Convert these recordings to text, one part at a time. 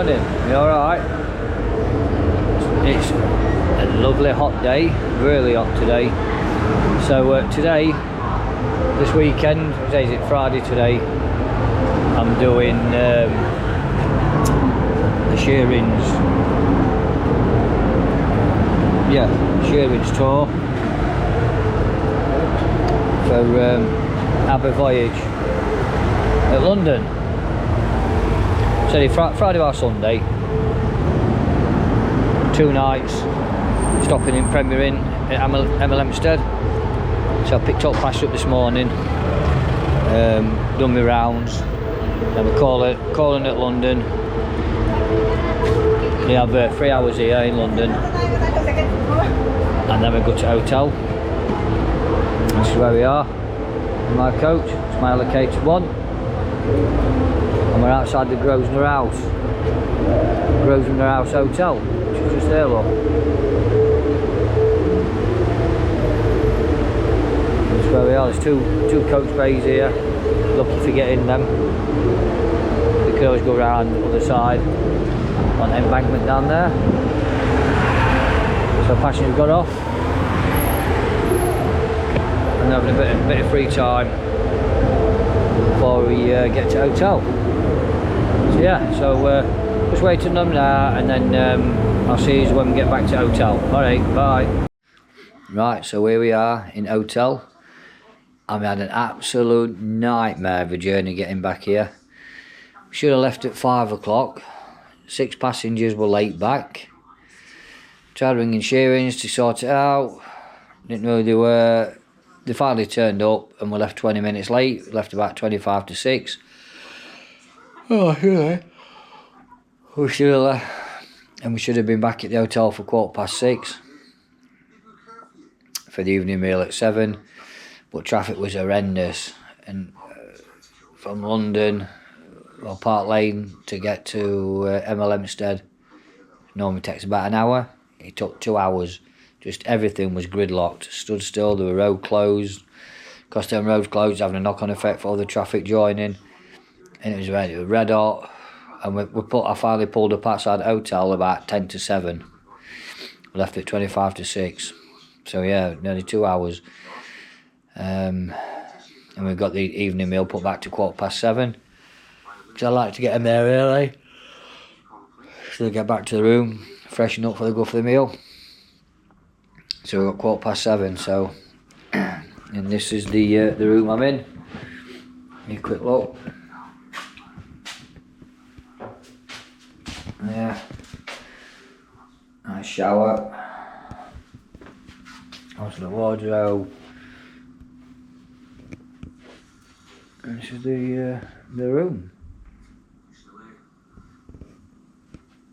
Morning, you alright? It's a lovely hot day, really hot today. So today, this weekend, what day is it? Friday today, I'm doing the shearings. Yeah, shearings tour for ABBA Voyage at London. So Friday or Sunday, 2 nights, stopping in Premier Inn at Hempstead. So I picked up, passed up this morning, done my rounds, then we're calling at London. We have 3 hours here in London, and then we go to hotel. This is where we are in my coach. It's my allocated one, and we're outside the Grosvenor House Hotel, which is just there, look. This is where we are. There's two coach bays here. Lucky for getting them. You can always go around the other side on embankment down there. So passengers got off and having a bit of free time before we get to hotel. So yeah, so just waiting on them now, and then I'll see you when we get back to hotel. Alright, bye. Right, so here we are in hotel. I've had an absolute nightmare of a journey getting back here. Should have left at 5 o'clock. 6 passengers were late back. Tried ringing shearings to sort it out. Didn't know who they were. They finally turned up and we left 20 minutes late. We left about 25 to 6. Oh, really? We should have, and we should have been back at the hotel for 6:15 for the evening meal at 7. But traffic was horrendous, and from London, well, Park Lane to get to Hempstead normally takes about an hour. It took 2 hours. Just everything was gridlocked, stood still. There were road closed. Because them roads closed, having a knock-on effect for all the traffic joining, and it was red hot. And I finally pulled up outside the hotel about 10 to 7. We left at 25 to 6. So yeah, nearly 2 hours. And we got the evening meal put back to 7:15. Because I like to get them there early. So they get back to the room, freshen up before they go for the meal. So we got 7:15. So, and this is the room I'm in. Give me a quick look. Yeah, nice shower. Onto the wardrobe. And this is the room.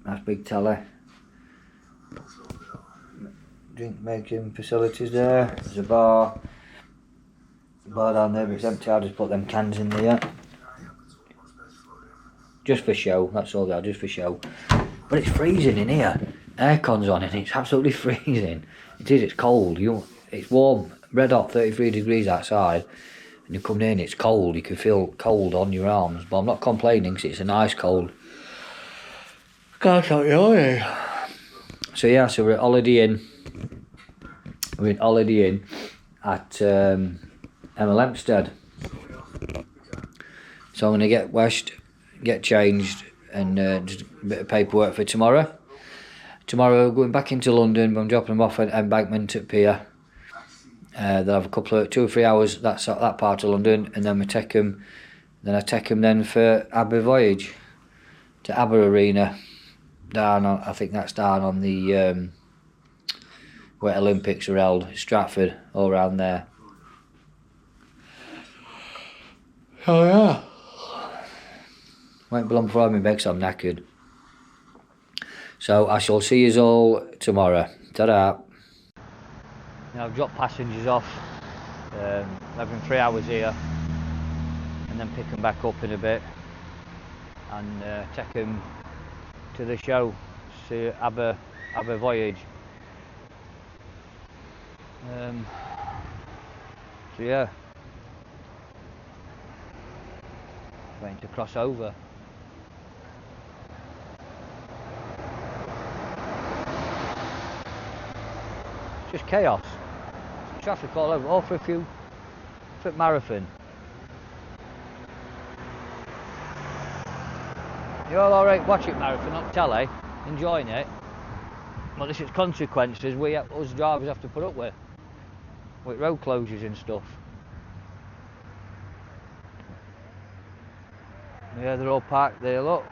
Nice big telly. Drink making facilities there. There's a bar. Bar down there, but it's empty. I'll just put them cans in there. Just for show, that's all they are, just for show. But it's freezing in here. Aircon's on and it's absolutely freezing. It is, it's cold. It's warm, red hot, 33 degrees outside. And you come in, it's cold. You can feel cold on your arms. But I'm not complaining because it's a nice cold. Can't tell you, are you? So yeah, so we're at Holiday Inn. We're in Holiday Inn at Hempstead. So I'm going to get washed, get changed, and just a bit of paperwork for tomorrow. Tomorrow, going back into London, I'm dropping them off at embankment at Pier. They'll have a couple of 2 or 3 hours. That's that part of London, and then we take them. Then I take them then for ABBA Voyage to ABBA Arena down on. I think that's down on the where Olympics are held, Stratford, all around there. Oh yeah. Won't be long before I'm in bed 'cause I'm knackered. So I shall see you all tomorrow. Ta-da. Now I've dropped passengers off, having 3 hours here, and then pick them back up in a bit, and take them to the show, see ABBA Voyage. So yeah, waiting to cross over. just chaos. Traffic all over, all for a few, for marathon. You're all alright watching marathon on telly, enjoying it, but this is consequences us drivers have to put up with road closures and stuff. Yeah, they're all parked there, look.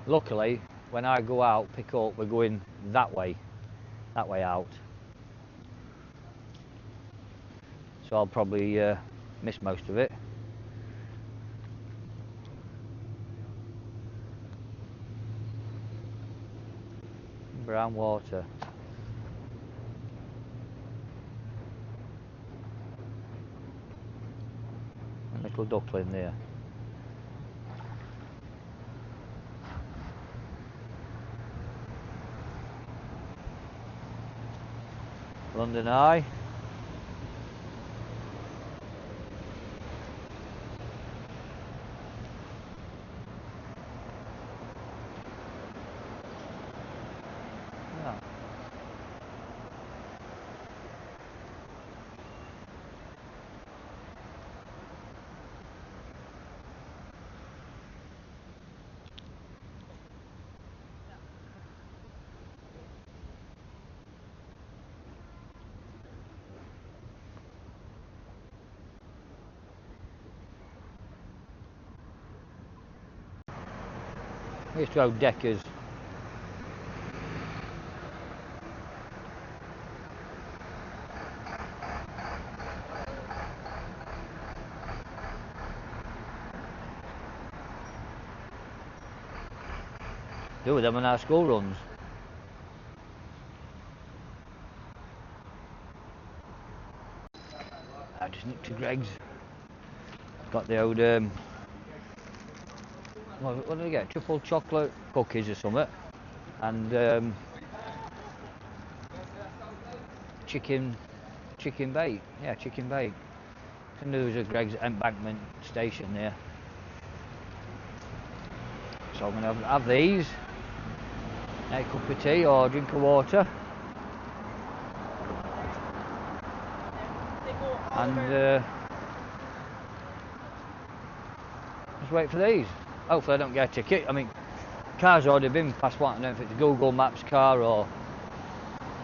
Luckily, when I go out, pick up, we're going that way out. So I'll probably miss most of it. Brown water. A little duckling there. London Eye. Yeah. We used to have deckers. Do with them on our school runs. I just nipped to Greg's. Got the old what did I get? Triple chocolate cookies or something, and chicken bake. Yeah, chicken bake. I knew there was a Greg's Embankment station there, so I'm gonna have these. A cup of tea or a drink of water, and just wait for these. Hopefully I don't get a ticket. I mean, car's already been past what, I don't know if it's a Google Maps car or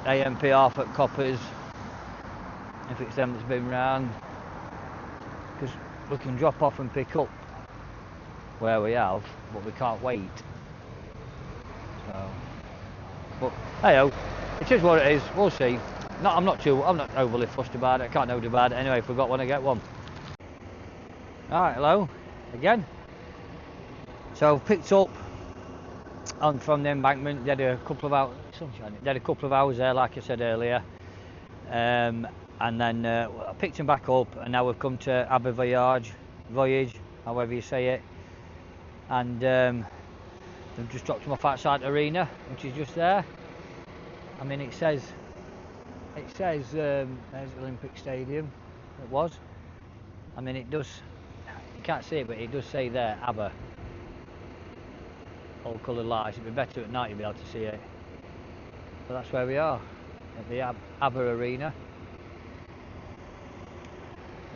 AMPR for Coppers, if it's them that's been round, because we can drop off and pick up where we have, but we can't wait. So, but hey-oh, it is what it is. We'll see. I'm not overly fussed about it. I can't know about it anyway. If we got one, I get one. Alright, hello again. So picked up on from the embankment. Did a couple of hours. Sunshine. Did a couple of hours there, like I said earlier. And then I picked him back up, and now we've come to ABBA Voyage, however you say it. And they've just dropped him off outside the arena, which is just there. I mean, it says there's Olympic Stadium. It was. I mean, it does. You can't see it, but it does say there ABBA. All coloured lights. It'd be better at night, you'd be able to see it. But that's where we are, at the ABBA arena.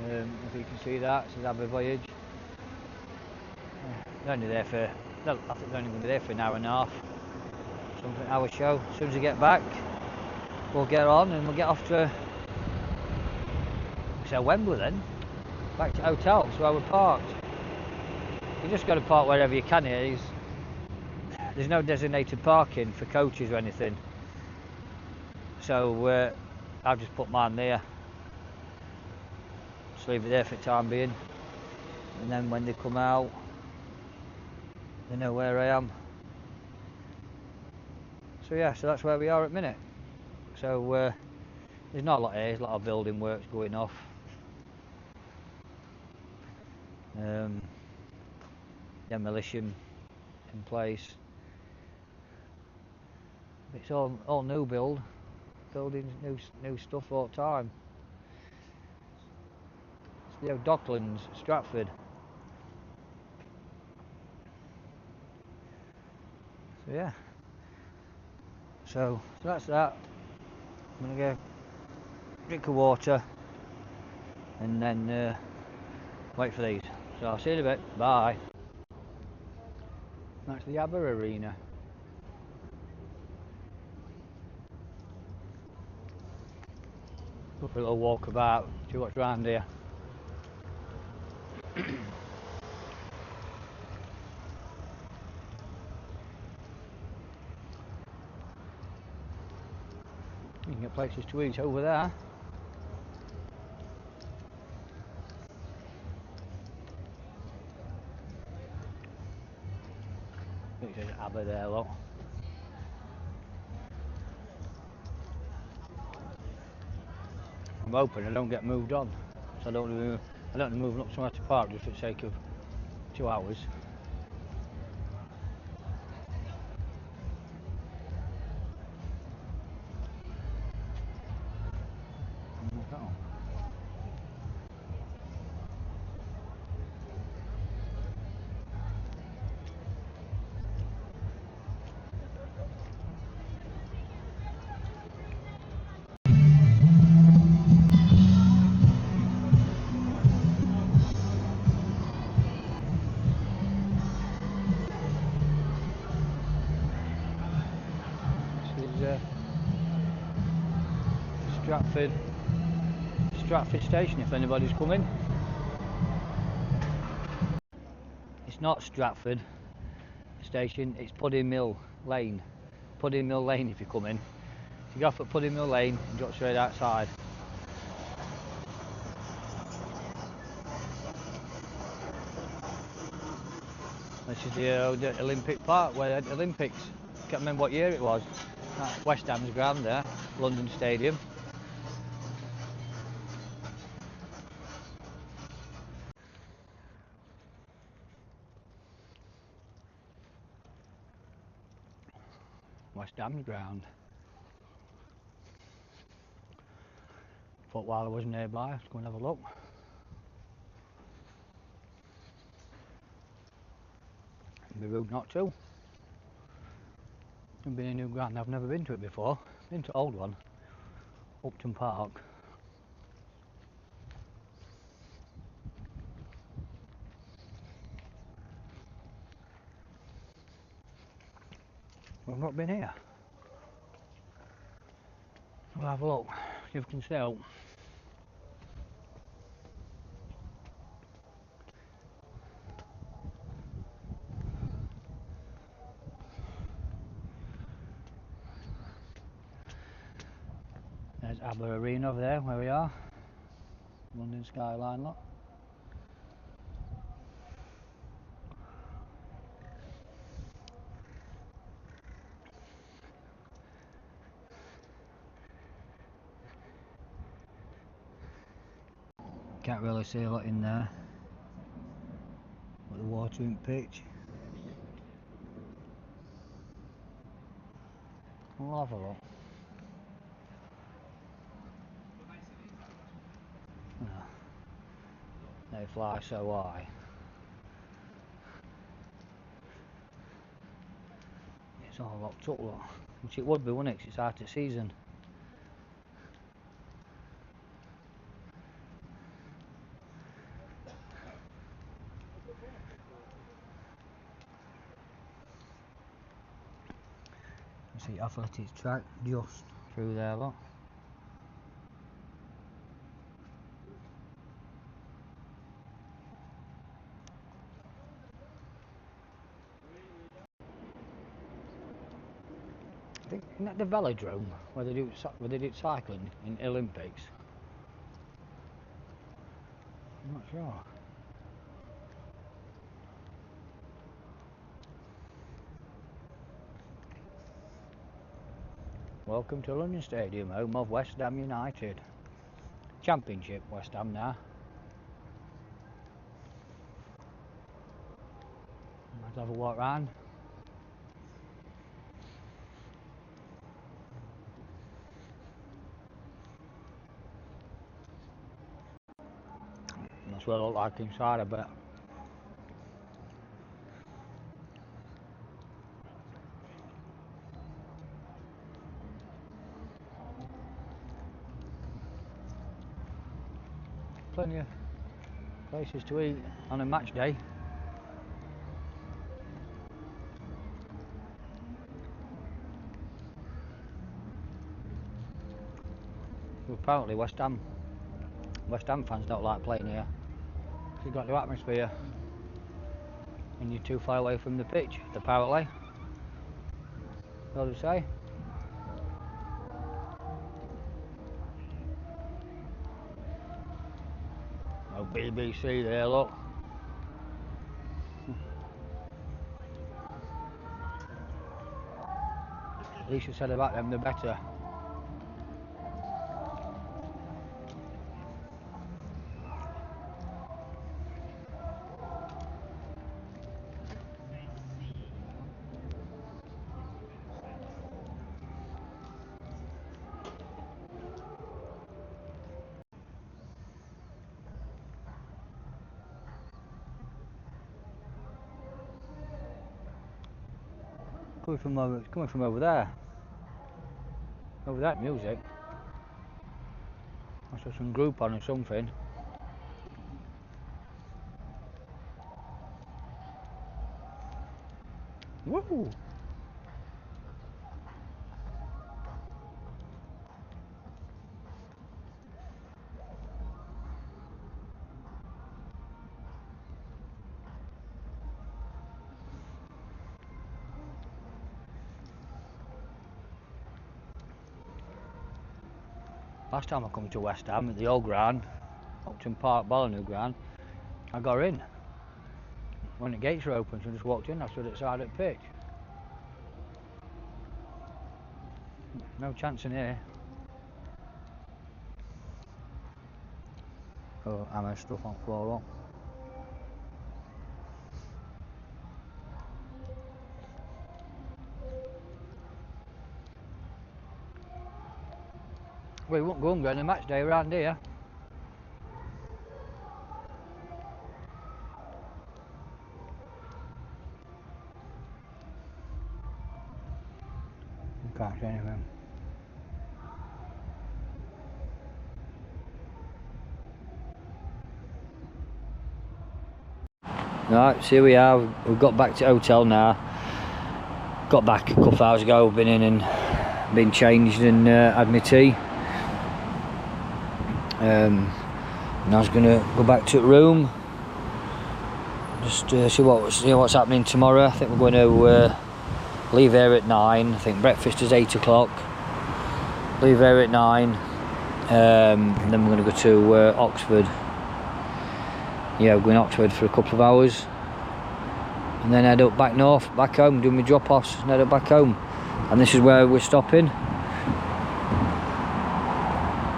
If you can see that, it says ABBA Voyage. They're only there for. No, I think they're only going to be there for an hour and a half. Something hour show. As soon as we get back, we'll get on and we'll get off to. So Wembley then. Back to hotel. That's where we're parked. You just got to park wherever you can here. There's no designated parking for coaches or anything. So I've just put mine there. Just leave it there for the time being. And then when they come out, they know where I am. So yeah, so that's where we are at the minute. So there's not a lot here, there's a lot of building works going off. Demolition in place. It's all new buildings, new stuff all the time. It's the Docklands, Stratford. So Yeah. So that's that. I'm gonna go drink of water and then wait for these. So I'll see you in a bit. Bye. That's the ABBA Arena. Go for a little walk about, see what's around here. You can get places to eat over there. It says ABBA there, look. I'm hoping I don't get moved on, so I don't move up somewhere to park just for the sake of 2 hours. This is Stratford station if anybody's coming. It's not Stratford station, it's Pudding Mill Lane. Pudding Mill Lane if you come in. So you go off at Pudding Mill Lane and drop straight outside. This is the Olympic Park where the Olympics. Can't remember what year it was. That's West Ham's ground there, London Stadium. West Ham's ground. Thought while I was nearby, let's go and have a look. It'd be rude not to. It's been a new ground, I've never been to it before. Been to old one, Upton Park. I've not been here. We'll have a look, see if we can stay out. There's ABBA Arena over there, where we are. London skyline, look. Can't really see a lot in there. Got the watering pitch. We'll have a look. No. They fly so high. It's all locked up, look. Which it would be, wouldn't it? 'Cause it's out of season. You see athletics track just through there, look. I think isn't that the velodrome where they did cycling in Olympics? I'm not sure. Welcome to London Stadium, home of West Ham United. Championship West Ham now. Might have a walk round. That's what it looked like inside, I bet. plenty of places to eat on a match day. Apparently West Ham fans don't like playing here. You've got no atmosphere and you're too far away from the pitch, apparently. What do they say? Oh, BBC there, look. At least you said about them, the better. It's coming from over there. Over that music. I saw some group on or something. Woo! Last time I come to West Ham at the old ground, Upton Park, Ballinu ground, I got in. When the gates were open, so I just walked in, I stood outside at the pitch. No chance in here. Oh, hammer stuff on floor up. We won't go hungry on a match day around here. You can't see anything. Right, so here we are. We've got back to the hotel now. Got back a couple of hours ago. Been in and been changed and had my tea. And I was going to go back to the room, just see what's happening tomorrow. I think we're going to leave here at 9. I think breakfast is 8 o'clock. Leave here at 9, and then we're going to go to Oxford. Yeah, we're going to Oxford for a couple of hours, and then head up back north, back home, do my drop-offs, and head up back home. And this is where we're stopping.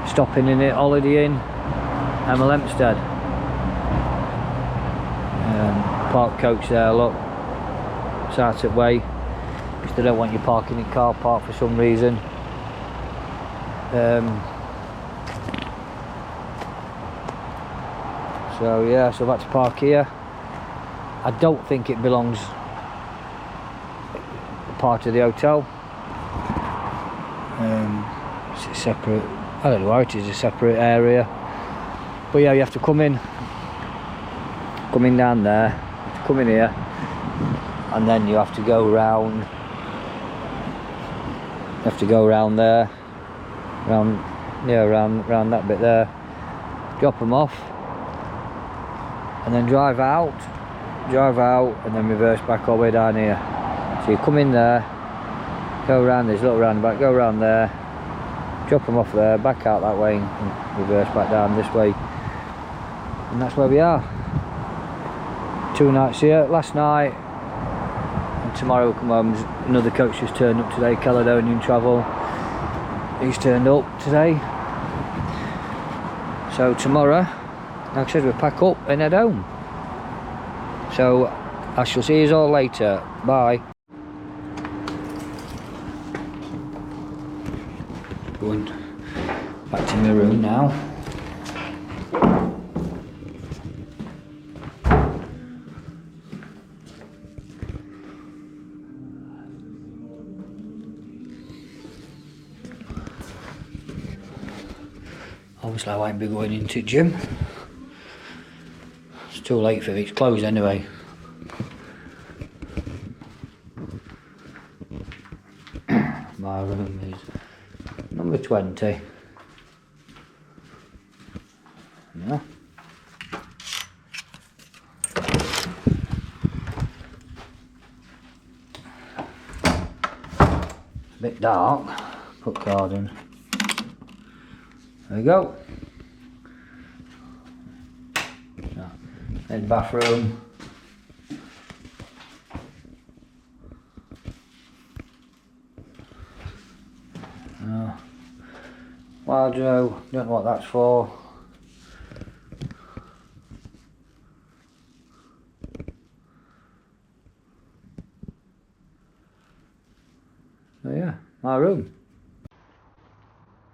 Stopping in a Holiday Inn, Hemel Hempstead. Park coach there, look. It's out of the way, because they don't want you parking in car park for some reason. So yeah, so I've had to park here. I don't think it belongs part of the hotel. It's a separate, I don't know why it is a separate area. But yeah, you have to come in down there, come in here, and then you have to go round. You have to go round there, round that bit there, drop them off, and then drive out, and then reverse back all the way down here. So you come in there, go around this little roundabout, go around there, drop them off there, back out that way, and reverse back down this way. And that's where we are. 2 nights here, last night, and tomorrow we'll come home. Another coach just turned up today, Caledonian Travel. He's turned up today. So tomorrow, like I said, we'll pack up and head home. So I shall see you all later. Bye. Going back to my room now. Obviously I won't be going into the gym. It's too late for me, it's closed anyway. My room is number 20. Yeah. A bit dark, put card in. There we go. Then bathroom. Wardrobe, don't know what that's for. So yeah, my room.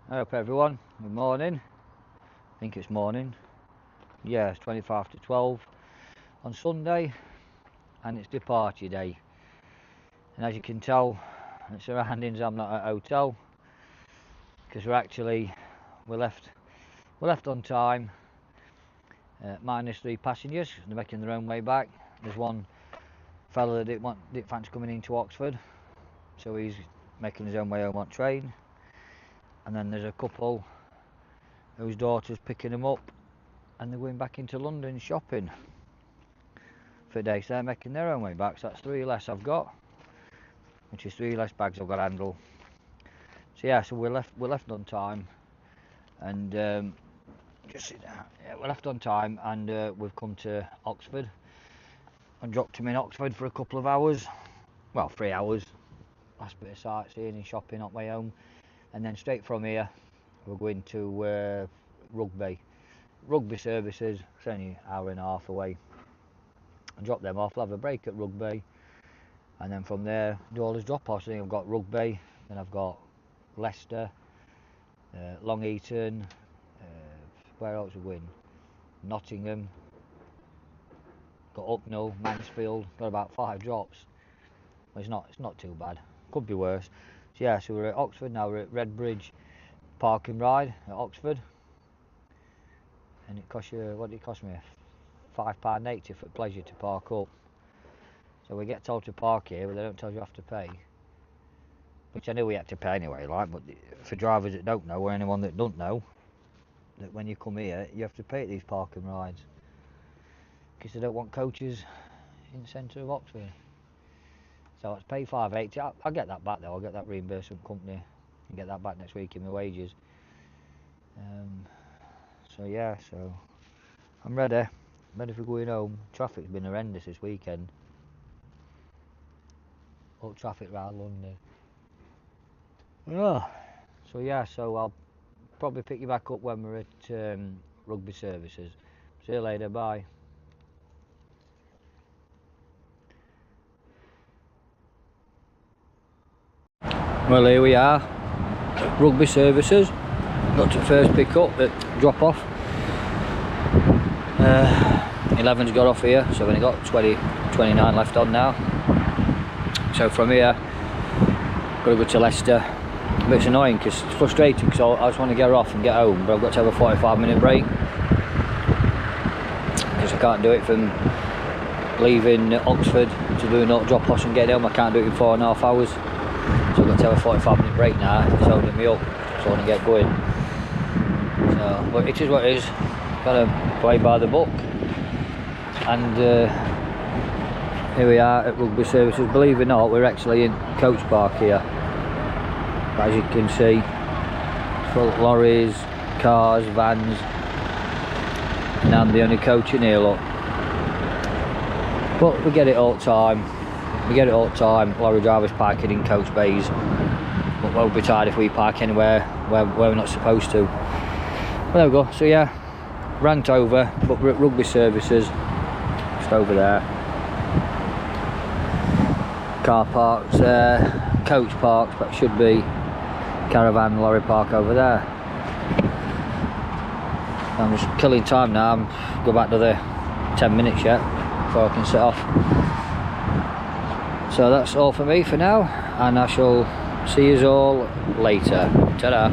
I hope everyone, good morning. I think it's morning. Yeah, it's 25 to 12 on Sunday, and it's departure day. And as you can tell, the surroundings, I'm not at a hotel, because we left on time. Minus 3 passengers, they're making their own way back. There's one fella that didn't fancy coming into Oxford, so he's making his own way home on train. And then there's a couple whose daughter's picking them up, and they're going back into London shopping for the day, so they're making their own way back. So that's 3 less I've got, which is 3 less bags I've got to handle. So yeah, so we're left on time, and just sit down. Yeah, we're left on time, and we've come to Oxford and dropped him in Oxford for a couple of hours. Well, 3 hours. Last bit of sightseeing and shopping on my home, and then straight from here we're going to Rugby services. It's only an hour and a half away. I'll drop them off. I'll have a break at Rugby, and then from there do all his drop-offs. I think I've got Rugby, then I've got Leicester, Long Eaton, where else are we going? Nottingham, got Hucknall, Mansfield. Got about 5 drops. Well, it's not too bad. Could be worse. So yeah, so we're at Oxford now. We're at Redbridge Park and Ride at Oxford, and it costs you, what did it cost me? £5.80 for pleasure to park up. So we get told to park here, but they don't tell you have to pay. Which I knew we had to pay anyway, like, but for drivers that don't know, or anyone that don't know, that when you come here, you have to pay at these park and rides, because they don't want coaches in the centre of Oxford. So it's pay £5.80. I'll get that back though. I'll get that reimbursement company and get that back next week in my wages. So yeah, so I'm ready for going home. Traffic's been horrendous this weekend. All traffic around London. Oh. So yeah, so I'll probably pick you back up when we're at Rugby services. See you later, bye. Well, here we are, Rugby services. Got to first pick up at drop off. 11's got off here, so I've only got 29 left on now. So from here, got to go to Leicester. But it's annoying because it's frustrating, because I just want to get off and get home, but I've got to have a 45-minute break, because I can't do it from leaving Oxford to doing drop offs and getting home. I can't do it in 4.5 hours. So I've got to have a 45-minute break now. It's holding me up, so I want to get going. So, but it is what it is. Got to play by the book. And here we are at Rugby services. Believe it or not, we're actually in Coach Park here. But as you can see, full of lorries, cars, vans, and I'm the only coach in here, look. But we get it all the time. Lorry drivers parking in coach bays, but we'll be tired if we park anywhere where we're not supposed to. Well, there we go. So yeah, rant over, but we're at Rugby services, just over there. Car parks there, coach parks, but it should be caravan, lorry park over there. I'm just killing time now. I'm go back to the 10 minutes yet before I can set off. So that's all for me for now, and I shall see you all later. Ta-da.